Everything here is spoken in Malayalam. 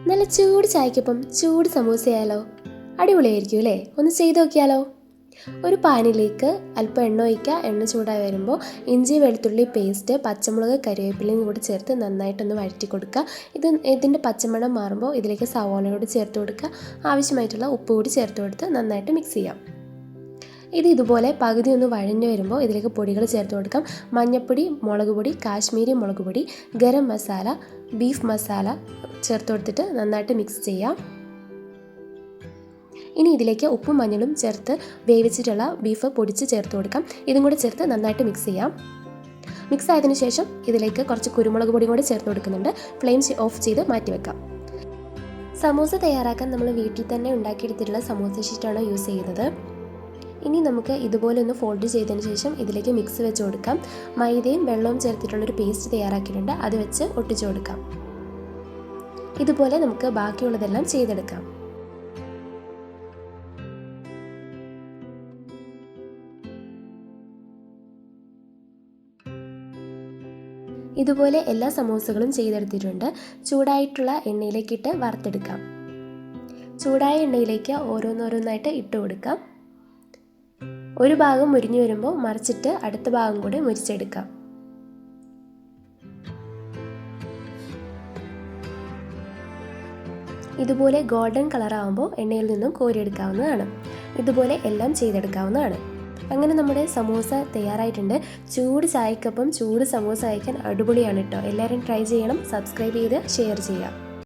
നല്ല ചൂട് ചായക്കൊപ്പം ചൂട് സമൂസയാലോ? അടിപൊളിയായിരിക്കും അല്ലേ? ഒന്ന് ചെയ്ത് നോക്കിയാലോ? ഒരു പാനിലേക്ക് അല്പം എണ്ണ ഒഴിക്കുക. എണ്ണ ചൂടായി വരുമ്പോൾ ഇഞ്ചി വെളുത്തുള്ളി പേസ്റ്റ്, പച്ചമുളക്, കരിവേപ്പിലയും കൂടി ചേർത്ത് നന്നായിട്ടൊന്ന് വഴറ്റി കൊടുക്കുക. ഇതിൻ്റെ പച്ചമണം മാറുമ്പോൾ ഇതിലേക്ക് സവാള കൂടി ചേർത്ത് കൊടുക്കുക. ആവശ്യമായിട്ടുള്ള ഉപ്പ് കൂടി ചേർത്ത് കൊടുത്ത് നന്നായിട്ട് മിക്സ് ചെയ്യാം. ഇതുപോലെ പകുതി ഒന്ന് വഴഞ്ഞു വരുമ്പോൾ ഇതിലേക്ക് പൊടികൾ ചേർത്ത് കൊടുക്കാം. മഞ്ഞൾപ്പൊടി, മുളക് പൊടി, കാശ്മീരി മുളക് പൊടി, ഗരം മസാല, ബീഫ് മസാല ചേർത്ത് കൊടുത്തിട്ട് നന്നായിട്ട് മിക്സ് ചെയ്യാം. ഇനി ഇതിലേക്ക് ഉപ്പും മഞ്ഞളും ചേർത്ത് വേവിച്ചിട്ടുള്ള ബീഫ് പൊടിച്ച് ചേർത്ത് കൊടുക്കാം. ഇതും കൂടി ചേർത്ത് നന്നായിട്ട് മിക്സ് ചെയ്യാം. മിക്സ് ആയതിനു ശേഷം ഇതിലേക്ക് കുറച്ച് കുരുമുളക് പൊടി കൂടി ചേർത്ത് കൊടുക്കുന്നുണ്ട്. ഫ്ലെയിം ഓഫ് ചെയ്ത് മാറ്റി വെക്കാം. സമൂസ തയ്യാറാക്കാൻ നമ്മൾ വീട്ടിൽ തന്നെ ഉണ്ടാക്കിയെടുത്തിട്ടുള്ള സമൂസ ഷീറ്റാണ് യൂസ് ചെയ്യുന്നത്. ഇനി നമുക്ക് ഇതുപോലെ ഒന്ന് ഫോൾഡ് ചെയ്തതിന് ശേഷം ഇതിലേക്ക് മിക്സ് വെച്ച് കൊടുക്കാം. മൈദയും വെള്ളവും ചേർത്തിട്ടുള്ളൊരു പേസ്റ്റ് തയ്യാറാക്കിയിട്ടുണ്ട്. അത് വെച്ച് ഒട്ടിച്ചു കൊടുക്കാം. ഇതുപോലെ നമുക്ക് ബാക്കിയുള്ളതെല്ലാം ചെയ്തെടുക്കാം. ഇതുപോലെ എല്ലാ സമൂസകളും ചെയ്തെടുത്തിട്ടുണ്ട്. ചൂടായിട്ടുള്ള എണ്ണയിലേക്കിട്ട് വറുത്തെടുക്കാം. ചൂടായ എണ്ണയിലേക്ക് ഓരോന്നോരോന്നായിട്ട് ഇട്ട് കൊടുക്കാം. ഒരു ഭാഗം മുരിഞ്ഞു വരുമ്പോൾ മറിച്ചിട്ട് അടുത്ത ഭാഗം കൂടി മുരിച്ചെടുക്കാം. ഇതുപോലെ ഗോൾഡൻ കളർ ആകുമ്പോൾ എണ്ണയിൽ നിന്നും കോരിയെടുക്കാവുന്നതാണ്. ഇതുപോലെ എല്ലാം ചെയ്തെടുക്കാവുന്നതാണ്. അങ്ങനെ നമ്മുടെ സമൂസ തയ്യാറായിട്ടുണ്ട്. ചൂട് ചായക്കൊപ്പം ചൂട് സമൂസ കഴിക്കാൻ അടിപൊളിയാണ് കേട്ടോ. എല്ലാവരും ട്രൈ ചെയ്യണം. സബ്സ്ക്രൈബ് ചെയ്ത് ഷെയർ ചെയ്യുക.